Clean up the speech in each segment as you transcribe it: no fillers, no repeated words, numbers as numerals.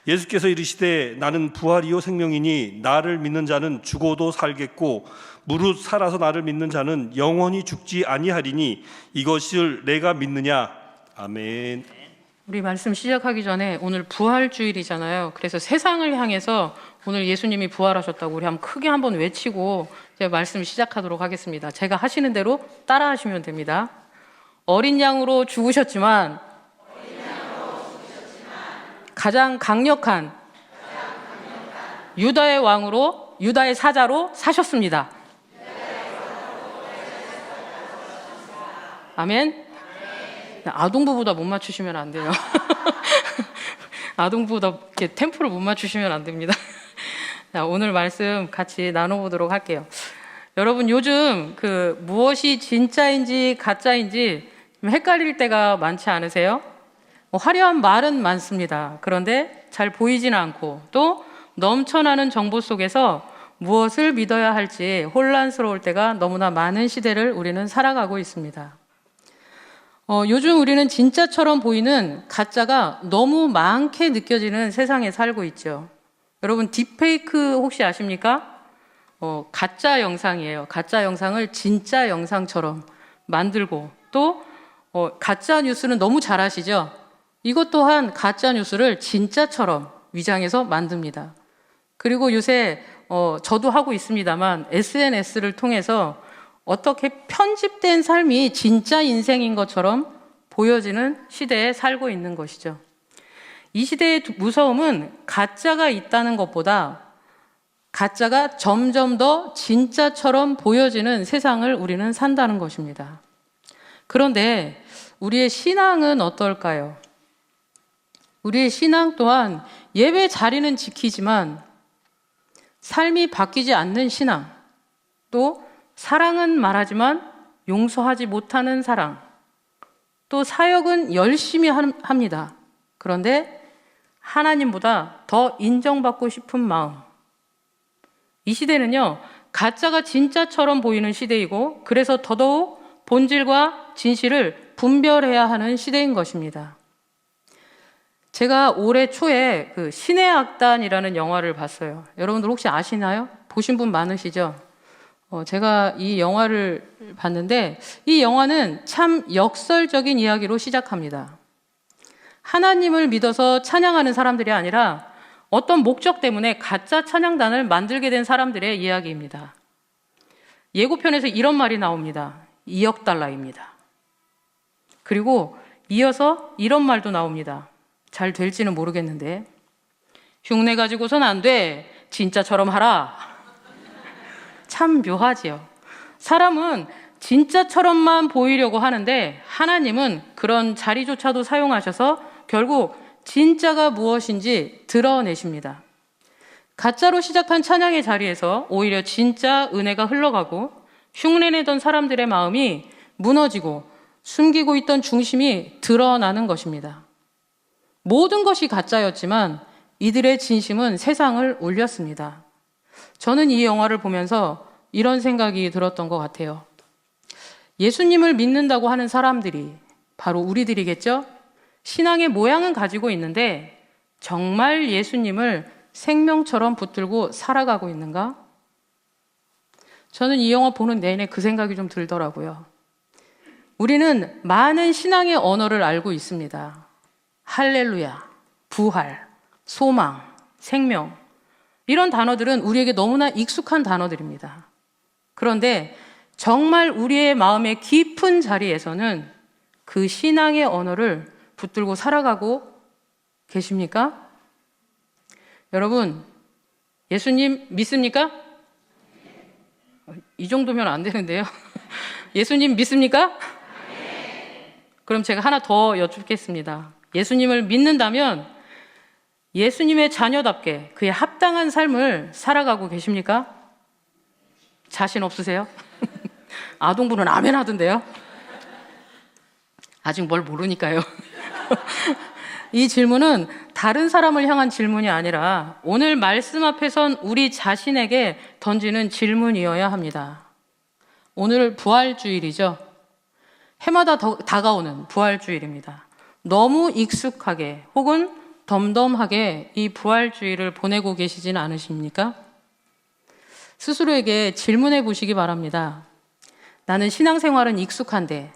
예수께서 이르시되 나는 부활이요 생명이니 나를 믿는 자는 죽어도 살겠고 무릇 살아서 나를 믿는 자는 영원히 죽지 아니하리니 이것을 내가 믿느냐. 아멘. 우리 말씀 시작하기 전에 오늘 부활주일이잖아요. 그래서 세상을 향해서 오늘 예수님이 부활하셨다고 우리 한번 외치고 제가 말씀 시작하도록 하겠습니다. 제가 하시는 대로 따라 하시면 됩니다. 어린 양으로 죽으셨지만 가장 강력한 유다의 왕으로, 유다의 사자로 사셨습니다. 아멘. 아동부보다 못 맞추시면 안 돼요. 아동부보다 이렇게 템포를 못 맞추시면 안 됩니다. 자, 오늘 말씀 같이 나눠보도록 할게요. 여러분, 요즘 무엇이 진짜인지 가짜인지 좀 헷갈릴 때가 많지 않으세요? 화려한 말은 많습니다. 그런데 잘 보이지는 않고 또 넘쳐나는 정보 속에서 무엇을 믿어야 할지 혼란스러울 때가 너무나 많은 시대를 우리는 살아가고 있습니다. 요즘 우리는 진짜처럼 보이는 가짜가 너무 많게 느껴지는 세상에 살고 있죠. 여러분, 딥페이크 혹시 아십니까? 가짜 영상이에요. 가짜 영상을 진짜 영상처럼 만들고 또 가짜 뉴스는 너무 잘 아시죠? 이것 또한 가짜 뉴스를 진짜처럼 위장해서 만듭니다. 그리고 요새 저도 하고 있습니다만 SNS를 통해서 어떻게 편집된 삶이 진짜 인생인 것처럼 보여지는 시대에 살고 있는 것이죠. 이 시대의 무서움은 가짜가 있다는 것보다 가짜가 점점 더 진짜처럼 보여지는 세상을 우리는 산다는 것입니다. 그런데 우리의 신앙은 어떨까요? 우리의 신앙 또한 예배 자리는 지키지만 삶이 바뀌지 않는 신앙, 또 사랑은 말하지만 용서하지 못하는 사랑, 또 사역은 열심히 합니다. 그런데 하나님보다 더 인정받고 싶은 마음. 이 시대는요, 가짜가 진짜처럼 보이는 시대이고 그래서 더더욱 본질과 진실을 분별해야 하는 시대인 것입니다. 제가 올해 초에 신의 악단이라는 영화를 봤어요. 여러분들 혹시 아시나요? 보신 분 많으시죠? 제가 이 영화를 봤는데 이 영화는 참 역설적인 이야기로 시작합니다. 하나님을 믿어서 찬양하는 사람들이 아니라 어떤 목적 때문에 가짜 찬양단을 만들게 된 사람들의 이야기입니다. 예고편에서 이런 말이 나옵니다. 2억 달러입니다. 그리고 이어서 이런 말도 나옵니다. 잘 될지는 모르겠는데 흉내 가지고선 안 돼. 진짜처럼 하라. 참 묘하지요. 사람은 진짜처럼만 보이려고 하는데 하나님은 그런 자리조차도 사용하셔서 결국 진짜가 무엇인지 드러내십니다. 가짜로 시작한 찬양의 자리에서 오히려 진짜 은혜가 흘러가고 흉내내던 사람들의 마음이 무너지고 숨기고 있던 중심이 드러나는 것입니다. 모든 것이 가짜였지만 이들의 진심은 세상을 울렸습니다. 저는 이 영화를 보면서 이런 생각이 들었던 것 같아요. 예수님을 믿는다고 하는 사람들이 바로 우리들이겠죠? 신앙의 모양은 가지고 있는데 정말 예수님을 생명처럼 붙들고 살아가고 있는가? 저는 이 영화 보는 내내 그 생각이 좀 들더라고요. 우리는 많은 신앙의 언어를 알고 있습니다. 할렐루야, 부활, 소망, 생명, 이런 단어들은 우리에게 너무나 익숙한 단어들입니다. 그런데 정말 우리의 마음의 깊은 자리에서는 그 신앙의 언어를 붙들고 살아가고 계십니까? 여러분, 예수님 믿습니까? 이 정도면 안 되는데요. 예수님 믿습니까? 그럼 제가 하나 더 여쭙겠습니다. 예수님을 믿는다면 예수님의 자녀답게 그에 합당한 삶을 살아가고 계십니까? 자신 없으세요? 아동부는 아멘 하던데요? 아직 뭘 모르니까요. 이 질문은 다른 사람을 향한 질문이 아니라 오늘 말씀 앞에 선 우리 자신에게 던지는 질문이어야 합니다. 오늘 부활주일이죠. 해마다 다가오는 부활주일입니다. 너무 익숙하게 혹은 덤덤하게 이 부활주의를 보내고 계시진 않으십니까? 스스로에게 질문해 보시기 바랍니다. 나는 신앙생활은 익숙한데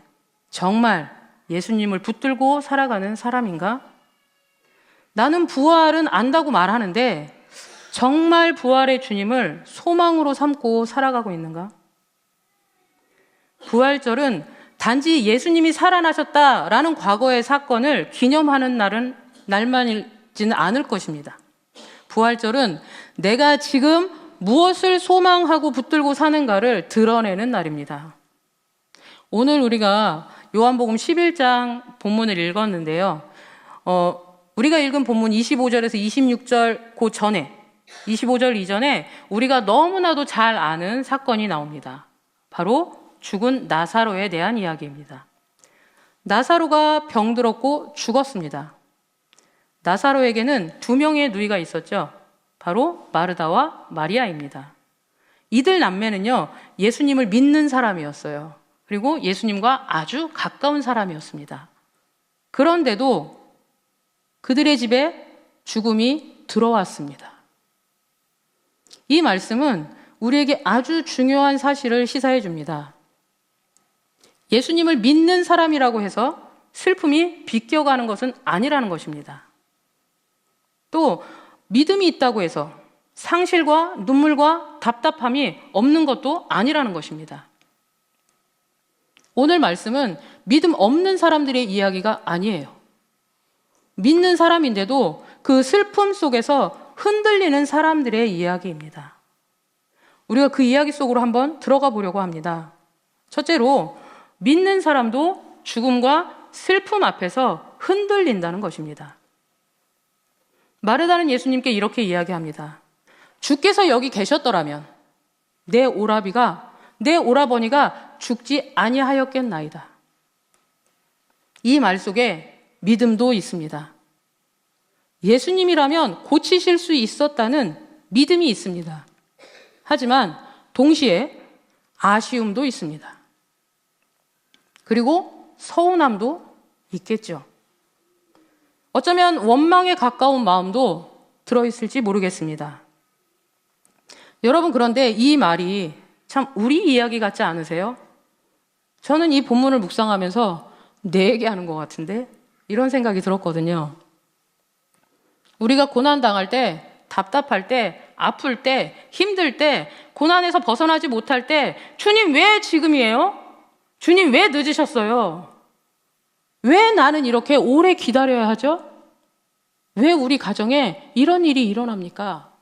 정말 예수님을 붙들고 살아가는 사람인가? 나는 부활은 안다고 말하는데 정말 부활의 주님을 소망으로 삼고 살아가고 있는가? 부활절은 단지 예수님이 살아나셨다라는 과거의 사건을 기념하는 날만이지는 않을 것입니다. 부활절은 내가 지금 무엇을 소망하고 붙들고 사는가를 드러내는 날입니다. 오늘 우리가 요한복음 11장 본문을 읽었는데요. 우리가 읽은 본문 25절에서 26절 그 전에 25절 이전에 우리가 너무나도 잘 아는 사건이 나옵니다. 바로 죽은 나사로에 대한 이야기입니다. 나사로가 병들었고 죽었습니다. 나사로에게는 두 명의 누이가 있었죠. 바로 마르다와 마리아입니다. 이들 남매는요, 예수님을 믿는 사람이었어요. 그리고 예수님과 아주 가까운 사람이었습니다. 그런데도 그들의 집에 죽음이 들어왔습니다. 이 말씀은 우리에게 아주 중요한 사실을 시사해 줍니다. 예수님을 믿는 사람이라고 해서 슬픔이 비껴가는 것은 아니라는 것입니다. 또 믿음이 있다고 해서 상실과 눈물과 답답함이 없는 것도 아니라는 것입니다. 오늘 말씀은 믿음 없는 사람들의 이야기가 아니에요. 믿는 사람인데도 그 슬픔 속에서 흔들리는 사람들의 이야기입니다. 우리가 그 이야기 속으로 한번 들어가 보려고 합니다. 첫째로 믿는 사람도 죽음과 슬픔 앞에서 흔들린다는 것입니다. 마르다는 예수님께 이렇게 이야기합니다. 주께서 여기 계셨더라면 내 오라버니가 죽지 아니하였겠나이다. 이 말 속에 믿음도 있습니다. 예수님이라면 고치실 수 있었다는 믿음이 있습니다. 하지만 동시에 아쉬움도 있습니다. 그리고 서운함도 있겠죠. 어쩌면 원망에 가까운 마음도 들어있을지 모르겠습니다. 여러분, 그런데 이 말이 참 우리 이야기 같지 않으세요? 저는 이 본문을 묵상하면서 내 얘기하는 것 같은데 이런 생각이 들었거든요. 우리가 고난당할 때, 답답할 때, 아플 때, 힘들 때, 고난에서 벗어나지 못할 때 주님 왜 지금이에요? 주님 왜 늦으셨어요? 왜 나는 이렇게 오래 기다려야 하죠? 왜 우리 가정에 이런 일이 일어납니까?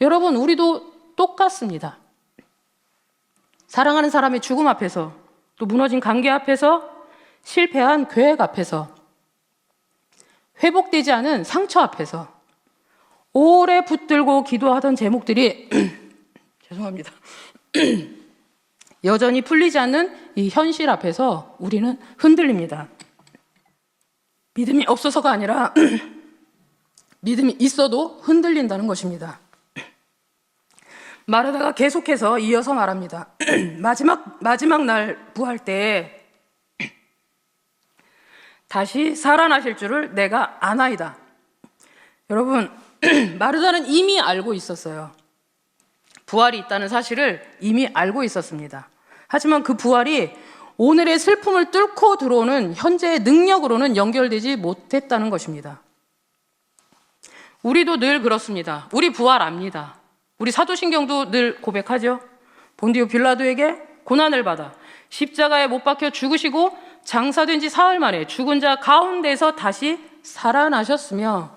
여러분, 우리도 똑같습니다. 사랑하는 사람의 죽음 앞에서, 또 무너진 관계 앞에서, 실패한 계획 앞에서, 회복되지 않은 상처 앞에서 오래 붙들고 기도하던 제목들이 죄송합니다. 여전히 풀리지 않는 이 현실 앞에서 우리는 흔들립니다. 믿음이 없어서가 아니라 믿음이 있어도 흔들린다는 것입니다. 마르다가 계속해서 이어서 말합니다. 마지막 날 부활 때 다시 살아나실 줄을 내가 아나이다. 여러분, 마르다는 이미 알고 있었어요. 부활이 있다는 사실을 이미 알고 있었습니다. 하지만 그 부활이 오늘의 슬픔을 뚫고 들어오는 현재의 능력으로는 연결되지 못했다는 것입니다. 우리도 늘 그렇습니다. 우리 부활 압니다. 우리 사도신경도 늘 고백하죠. 본디오 빌라도에게 고난을 받아 십자가에 못 박혀 죽으시고 장사된 지 사흘 만에 죽은 자 가운데서 다시 살아나셨으며,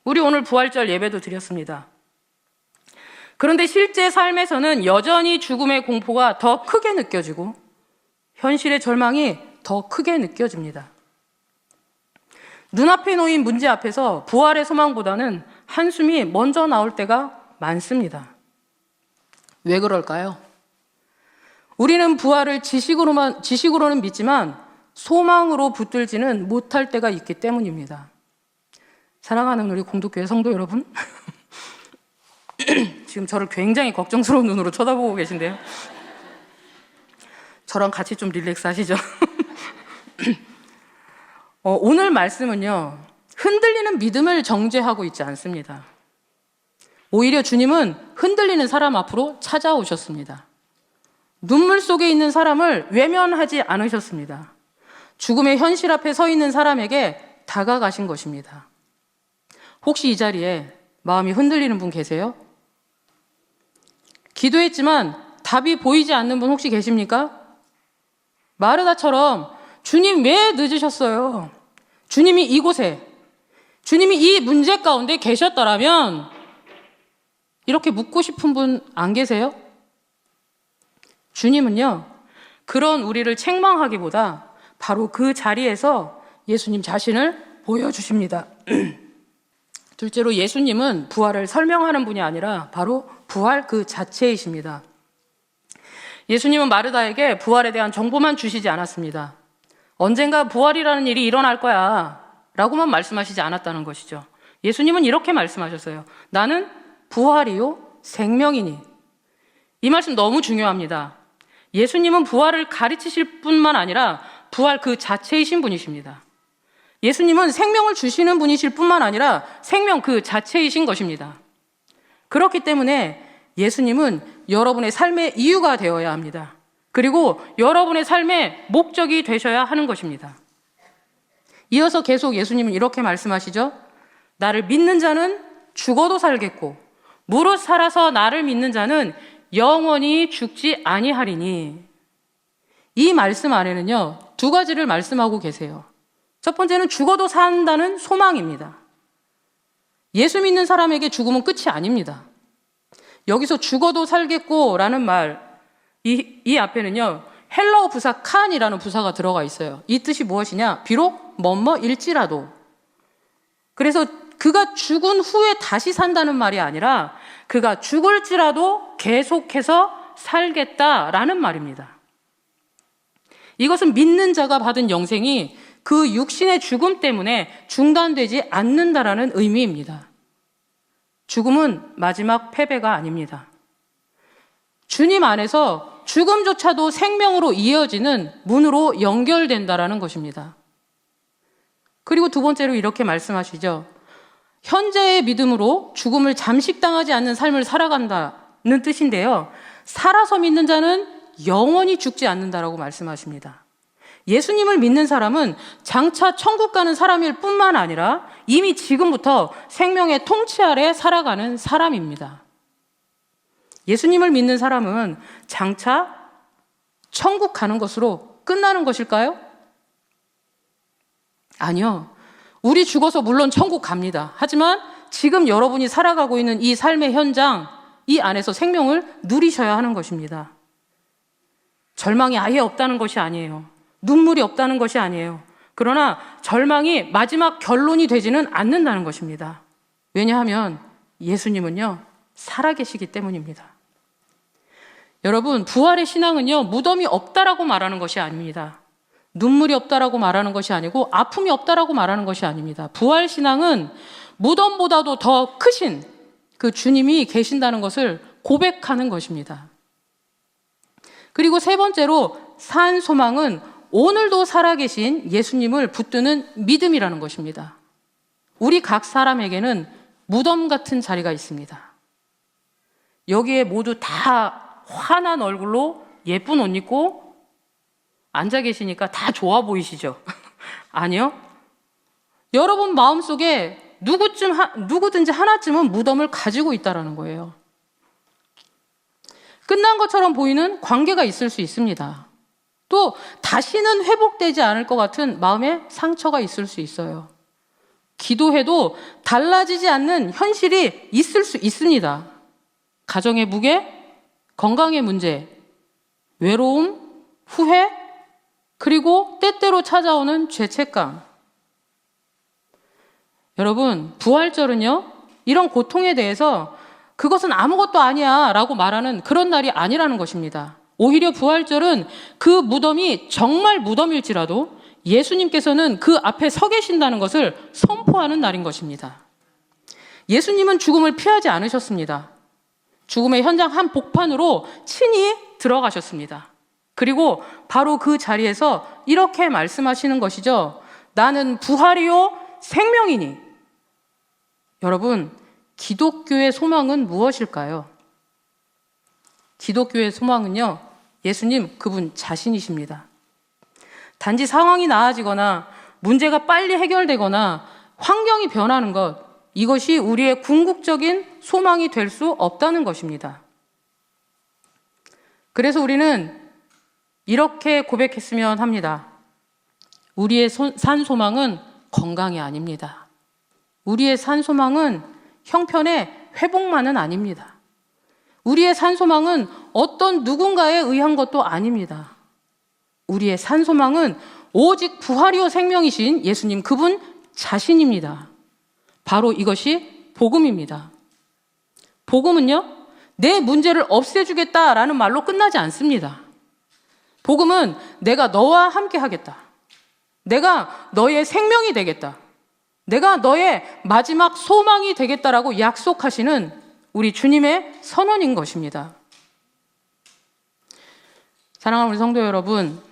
우리 오늘 부활절 예배도 드렸습니다. 그런데 실제 삶에서는 여전히 죽음의 공포가 더 크게 느껴지고 현실의 절망이 더 크게 느껴집니다. 눈앞에 놓인 문제 앞에서 부활의 소망보다는 한숨이 먼저 나올 때가 많습니다. 왜 그럴까요? 우리는 부활을 지식으로는 믿지만 소망으로 붙들지는 못할 때가 있기 때문입니다. 사랑하는 우리 공동교회 성도 여러분, 지금 저를 굉장히 걱정스러운 눈으로 쳐다보고 계신데요. 저랑 같이 좀 릴렉스 하시죠. 오늘 말씀은요, 흔들리는 믿음을 정죄하고 있지 않습니다. 오히려 주님은 흔들리는 사람 앞으로 찾아오셨습니다. 눈물 속에 있는 사람을 외면하지 않으셨습니다. 죽음의 현실 앞에 서 있는 사람에게 다가가신 것입니다. 혹시 이 자리에 마음이 흔들리는 분 계세요? 기도했지만 답이 보이지 않는 분 혹시 계십니까? 마르다처럼 주님 왜 늦으셨어요? 주님이 이곳에, 주님이 이 문제 가운데 계셨더라면 이렇게 묻고 싶은 분 안 계세요? 주님은요, 그런 우리를 책망하기보다 바로 그 자리에서 예수님 자신을 보여주십니다. 둘째로 예수님은 부활을 설명하는 분이 아니라 바로 부활 그 자체이십니다. 예수님은 마르다에게 부활에 대한 정보만 주시지 않았습니다. 언젠가 부활이라는 일이 일어날 거야 라고만 말씀하시지 않았다는 것이죠. 예수님은 이렇게 말씀하셨어요. 나는 부활이요 생명이니. 이 말씀 너무 중요합니다. 예수님은 부활을 가르치실 뿐만 아니라 부활 그 자체이신 분이십니다. 예수님은 생명을 주시는 분이실 뿐만 아니라 생명 그 자체이신 것입니다. 그렇기 때문에 예수님은 여러분의 삶의 이유가 되어야 합니다. 그리고 여러분의 삶의 목적이 되셔야 하는 것입니다. 이어서 계속 예수님은 이렇게 말씀하시죠. 나를 믿는 자는 죽어도 살겠고 무릇 살아서 나를 믿는 자는 영원히 죽지 아니하리니. 이 말씀 안에는요, 두 가지를 말씀하고 계세요. 첫 번째는 죽어도 산다는 소망입니다. 예수 믿는 사람에게 죽음은 끝이 아닙니다. 여기서 죽어도 살겠고 라는 말, 이 앞에는요, 헬라어 부사 칸이라는 부사가 들어가 있어요. 이 뜻이 무엇이냐? 비록 뭐뭐일지라도. 그래서 그가 죽은 후에 다시 산다는 말이 아니라 그가 죽을지라도 계속해서 살겠다라는 말입니다. 이것은 믿는 자가 받은 영생이 그 육신의 죽음 때문에 중단되지 않는다라는 의미입니다. 죽음은 마지막 패배가 아닙니다. 주님 안에서 죽음조차도 생명으로 이어지는 문으로 연결된다라는 것입니다. 그리고 두 번째로 이렇게 말씀하시죠. 현재의 믿음으로 죽음을 잠식당하지 않는 삶을 살아간다는 뜻인데요. 살아서 믿는 자는 영원히 죽지 않는다라고 말씀하십니다. 예수님을 믿는 사람은 장차 천국 가는 사람일 뿐만 아니라 이미 지금부터 생명의 통치 아래 살아가는 사람입니다. 예수님을 믿는 사람은 장차 천국 가는 것으로 끝나는 것일까요? 아니요. 우리 죽어서 물론 천국 갑니다. 하지만 지금 여러분이 살아가고 있는 이 삶의 현장, 이 안에서 생명을 누리셔야 하는 것입니다. 절망이 아예 없다는 것이 아니에요. 눈물이 없다는 것이 아니에요. 그러나 절망이 마지막 결론이 되지는 않는다는 것입니다. 왜냐하면 예수님은요, 살아계시기 때문입니다. 여러분, 부활의 신앙은요, 무덤이 없다라고 말하는 것이 아닙니다. 눈물이 없다라고 말하는 것이 아니고 아픔이 없다라고 말하는 것이 아닙니다. 부활 신앙은 무덤보다도 더 크신 그 주님이 계신다는 것을 고백하는 것입니다. 그리고 세 번째로 산 소망은 오늘도 살아계신 예수님을 붙드는 믿음이라는 것입니다. 우리 각 사람에게는 무덤 같은 자리가 있습니다. 여기에 모두 다 환한 얼굴로 예쁜 옷 입고 앉아 계시니까 다 좋아 보이시죠? 아니요. 여러분 마음속에 누구든지 하나쯤은 무덤을 가지고 있다는 거예요. 끝난 것처럼 보이는 관계가 있을 수 있습니다. 또 다시는 회복되지 않을 것 같은 마음의 상처가 있을 수 있어요. 기도해도 달라지지 않는 현실이 있을 수 있습니다. 가정의 무게, 건강의 문제, 외로움, 후회, 그리고 때때로 찾아오는 죄책감. 여러분, 부활절은요, 이런 고통에 대해서 그것은 아무것도 아니야 라고 말하는 그런 날이 아니라는 것입니다. 오히려 부활절은 그 무덤이 정말 무덤일지라도 예수님께서는 그 앞에 서 계신다는 것을 선포하는 날인 것입니다. 예수님은 죽음을 피하지 않으셨습니다. 죽음의 현장 한 복판으로 친히 들어가셨습니다. 그리고 바로 그 자리에서 이렇게 말씀하시는 것이죠. 나는 부활이요 생명이니. 여러분, 기독교의 소망은 무엇일까요? 기독교의 소망은요, 예수님 그분 자신이십니다. 단지 상황이 나아지거나 문제가 빨리 해결되거나 환경이 변하는 것, 이것이 우리의 궁극적인 소망이 될 수 없다는 것입니다. 그래서 우리는 이렇게 고백했으면 합니다. 우리의 산 소망은 건강이 아닙니다. 우리의 산 소망은 형편의 회복만은 아닙니다. 우리의 산 소망은 어떤 누군가에 의한 것도 아닙니다. 우리의 산 소망은 오직 부활이요 생명이신 예수님 그분 자신입니다. 바로 이것이 복음입니다. 복음은요, 내 문제를 없애주겠다라는 말로 끝나지 않습니다. 복음은 내가 너와 함께 하겠다. 내가 너의 생명이 되겠다. 내가 너의 마지막 소망이 되겠다라고 약속하시는 우리 주님의 선언인 것입니다. 사랑하는 우리 성도 여러분,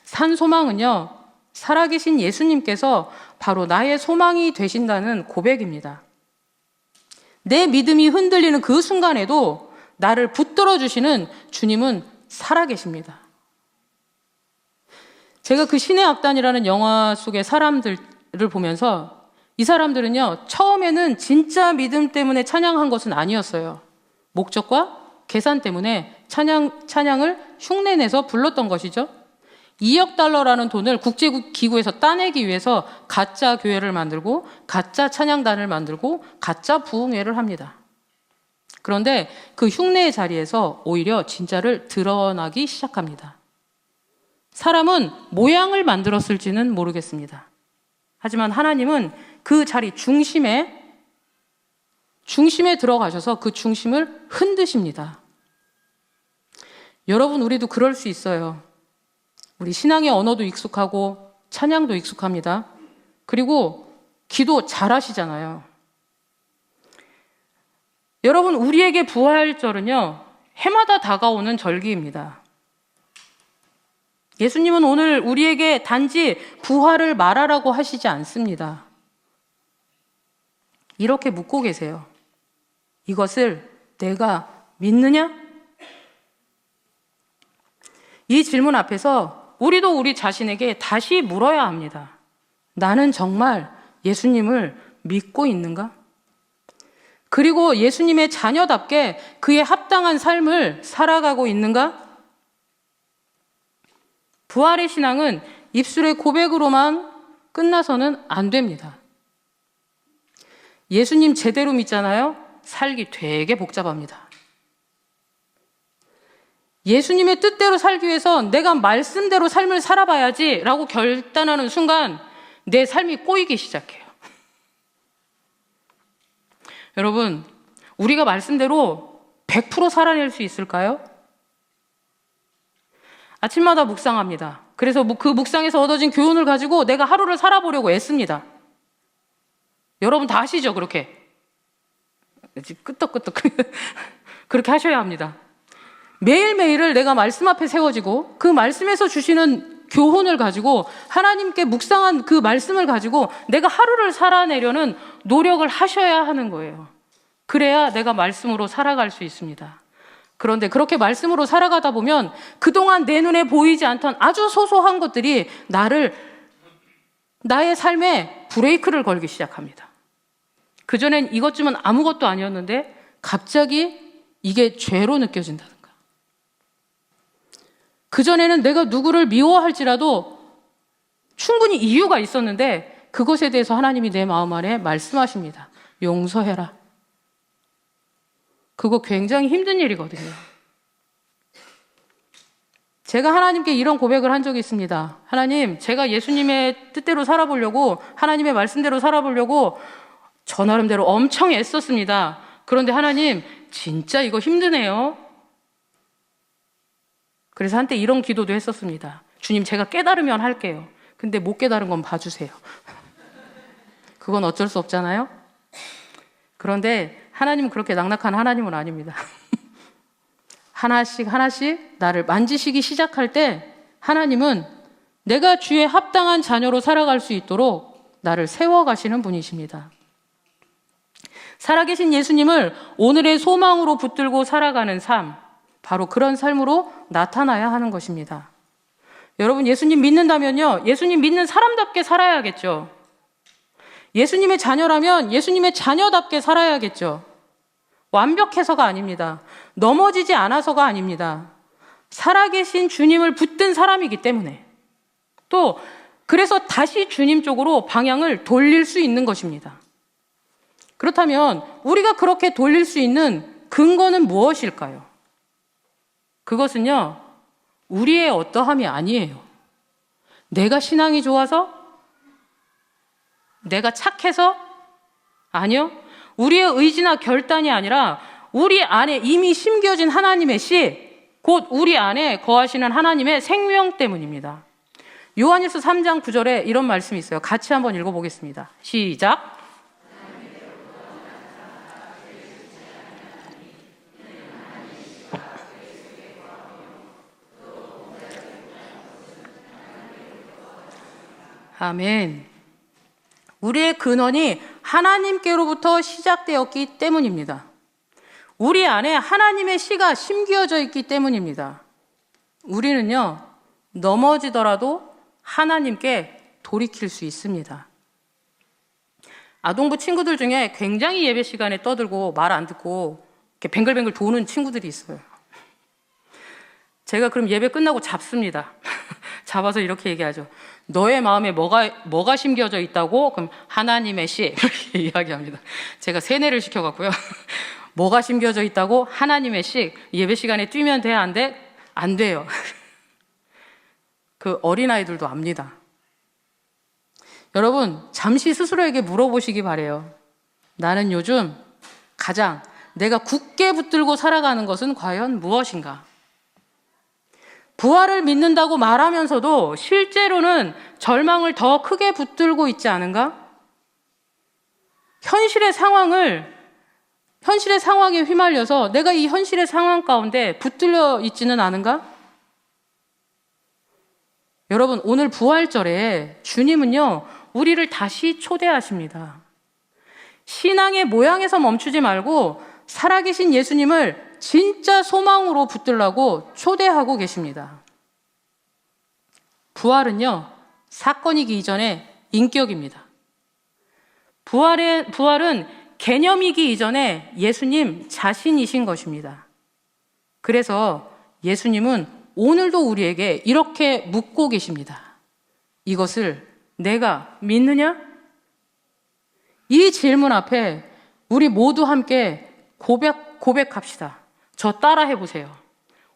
산 소망은요, 살아계신 예수님께서 바로 나의 소망이 되신다는 고백입니다. 내 믿음이 흔들리는 그 순간에도 나를 붙들어 주시는 주님은 살아계십니다. 제가 그 신의 악단이라는 영화 속의 사람들을 보면서 이 사람들은요, 처음에는 진짜 믿음 때문에 찬양한 것은 아니었어요. 목적과 계산 때문에 찬양을 흉내내서 불렀던 것이죠. 2억 달러라는 돈을 국제기구에서 따내기 위해서 가짜 교회를 만들고 가짜 찬양단을 만들고 가짜 부흥회를 합니다. 그런데 그 흉내의 자리에서 오히려 진짜를 드러나기 시작합니다. 사람은 모양을 만들었을지는 모르겠습니다. 하지만 하나님은 그 자리 중심에 들어가셔서 그 중심을 흔드십니다. 여러분, 우리도 그럴 수 있어요. 우리 신앙의 언어도 익숙하고 찬양도 익숙합니다. 그리고 기도 잘하시잖아요. 여러분, 우리에게 부활절은요, 해마다 다가오는 절기입니다. 예수님은 오늘 우리에게 단지 부활을 말하라고 하시지 않습니다. 이렇게 묻고 계세요. 이것을 내가 믿느냐? 이 질문 앞에서 우리도 우리 자신에게 다시 물어야 합니다. 나는 정말 예수님을 믿고 있는가? 그리고 예수님의 자녀답게 그에 합당한 삶을 살아가고 있는가? 부활의 신앙은 입술의 고백으로만 끝나서는 안 됩니다. 예수님 제대로 믿잖아요? 살기 되게 복잡합니다. 예수님의 뜻대로 살기 위해서 내가 말씀대로 삶을 살아봐야지 라고 결단하는 순간 내 삶이 꼬이기 시작해요. 여러분, 우리가 말씀대로 100% 살아낼 수 있을까요? 아침마다 묵상합니다. 그래서 그 묵상에서 얻어진 교훈을 가지고 내가 하루를 살아보려고 애씁니다. 여러분 다 아시죠? 그렇게 끄떡끄떡 그렇게 하셔야 합니다. 매일매일을 내가 말씀 앞에 세워지고 그 말씀에서 주시는 교훈을 가지고 하나님께 묵상한 그 말씀을 가지고 내가 하루를 살아내려는 노력을 하셔야 하는 거예요. 그래야 내가 말씀으로 살아갈 수 있습니다. 그런데 그렇게 말씀으로 살아가다 보면 그동안 내 눈에 보이지 않던 아주 소소한 것들이 나의 삶에 브레이크를 걸기 시작합니다. 그전엔 이것쯤은 아무것도 아니었는데 갑자기 이게 죄로 느껴진다든가. 그전에는 내가 누구를 미워할지라도 충분히 이유가 있었는데 그것에 대해서 하나님이 내 마음 안에 말씀하십니다. 용서해라. 그거 굉장히 힘든 일이거든요. 제가 하나님께 이런 고백을 한 적이 있습니다. 하나님, 제가 예수님의 뜻대로 살아보려고, 하나님의 말씀대로 살아보려고 저 나름대로 엄청 애썼습니다. 그런데 하나님, 진짜 이거 힘드네요. 그래서 한때 이런 기도도 했었습니다. 주님, 제가 깨달으면 할게요. 근데 못 깨달은 건 봐주세요. 그건 어쩔 수 없잖아요. 그런데 하나님은 그렇게 낙낙한 하나님은 아닙니다. 하나씩 나를 만지시기 시작할 때 하나님은 내가 주의 합당한 자녀로 살아갈 수 있도록 나를 세워가시는 분이십니다. 살아계신 예수님을 오늘의 소망으로 붙들고 살아가는 삶, 바로 그런 삶으로 나타나야 하는 것입니다. 여러분, 예수님 믿는다면요, 예수님 믿는 사람답게 살아야겠죠. 예수님의 자녀라면 예수님의 자녀답게 살아야겠죠. 완벽해서가 아닙니다. 넘어지지 않아서가 아닙니다. 살아계신 주님을 붙든 사람이기 때문에, 또 그래서 다시 주님 쪽으로 방향을 돌릴 수 있는 것입니다. 그렇다면 우리가 그렇게 돌릴 수 있는 근거는 무엇일까요? 그것은요, 우리의 어떠함이 아니에요. 내가 신앙이 좋아서? 내가 착해서? 아니요. 우리의 의지나 결단이 아니라 우리 안에 이미 심겨진 하나님의 씨, 곧 우리 안에 거하시는 하나님의 생명 때문입니다. 요한일서 3장 9절에 이런 말씀이 있어요. 같이 한번 읽어보겠습니다. 시작. 아멘. 우리의 근원이 하나님께로부터 시작되었기 때문입니다. 우리 안에 하나님의 씨가 심겨져 있기 때문입니다. 우리는요, 넘어지더라도 하나님께 돌이킬 수 있습니다. 아동부 친구들 중에 굉장히 예배 시간에 떠들고 말 안 듣고 이렇게 뱅글뱅글 도는 친구들이 있어요. 제가 그럼 예배 끝나고 잡습니다. 잡아서 이렇게 얘기하죠. 너의 마음에 뭐가 심겨져 있다고? 그럼 하나님의 씨 이렇게 이야기합니다. 제가 세뇌를 시켜갖고요. 뭐가 심겨져 있다고? 하나님의 씨. 예배 시간에 뛰면 돼? 안 돼? 안 돼요. 그 어린아이들도 압니다. 여러분, 잠시 스스로에게 물어보시기 바래요. 나는 요즘 가장 내가 굳게 붙들고 살아가는 것은 과연 무엇인가? 부활을 믿는다고 말하면서도 실제로는 절망을 더 크게 붙들고 있지 않은가? 현실의 상황에 휘말려서 내가 이 현실의 상황 가운데 붙들려 있지는 않은가? 여러분, 오늘 부활절에 주님은요, 우리를 다시 초대하십니다. 신앙의 모양에서 멈추지 말고 살아계신 예수님을 진짜 소망으로 붙들라고 초대하고 계십니다. 부활은요, 사건이기 이전에 인격입니다. 부활은 개념이기 이전에 예수님 자신이신 것입니다. 그래서 예수님은 오늘도 우리에게 이렇게 묻고 계십니다. 이것을 내가 믿느냐? 이 질문 앞에 우리 모두 함께 고백합시다. 저 따라해 보세요.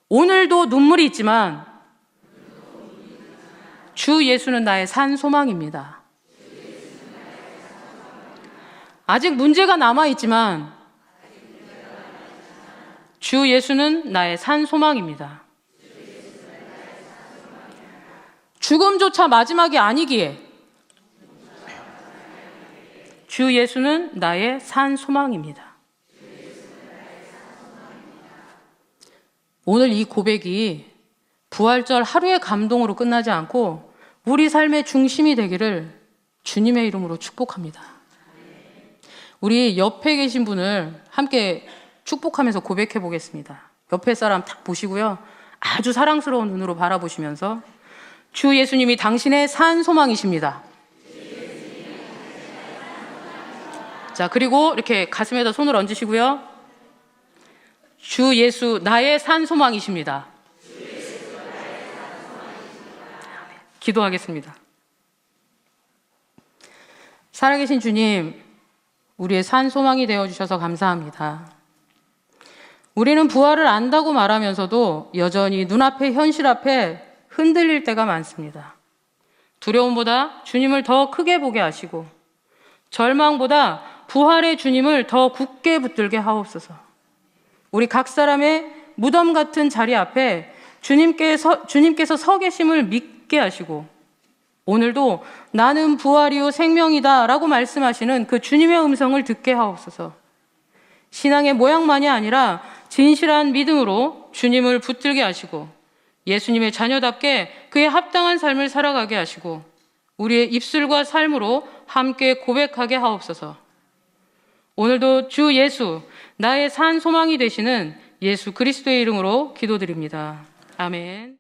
오늘도 눈물이 있지만 주 예수는 나의 산 소망입니다. 아직 문제가 남아있지만 주 예수는 나의 산 소망입니다. 죽음조차 마지막이 아니기에 주 예수는 나의 산 소망입니다. 오늘 이 고백이 부활절 하루의 감동으로 끝나지 않고 우리 삶의 중심이 되기를 주님의 이름으로 축복합니다. 우리 옆에 계신 분을 함께 축복하면서 고백해 보겠습니다. 옆에 사람 딱 보시고요. 아주 사랑스러운 눈으로 바라보시면서 주 예수님이 당신의 산 소망이십니다. 자, 그리고 이렇게 가슴에다 손을 얹으시고요. 주 예수 나의 산 소망이십니다. 기도하겠습니다. 살아계신 주님, 우리의 산 소망이 되어주셔서 감사합니다. 우리는 부활을 안다고 말하면서도 여전히 눈앞의 현실 앞에 흔들릴 때가 많습니다. 두려움보다 주님을 더 크게 보게 하시고 절망보다 부활의 주님을 더 굳게 붙들게 하옵소서. 우리 각 사람의 무덤 같은 자리 앞에 주님께서 서 계심을 믿게 하시고 오늘도 나는 부활이요 생명이다 라고 말씀하시는 그 주님의 음성을 듣게 하옵소서. 신앙의 모양만이 아니라 진실한 믿음으로 주님을 붙들게 하시고 예수님의 자녀답게 그에 합당한 삶을 살아가게 하시고 우리의 입술과 삶으로 함께 고백하게 하옵소서. 오늘도 주 예수, 나의 산 소망이 되시는 예수 그리스도의 이름으로 기도드립니다. 아멘.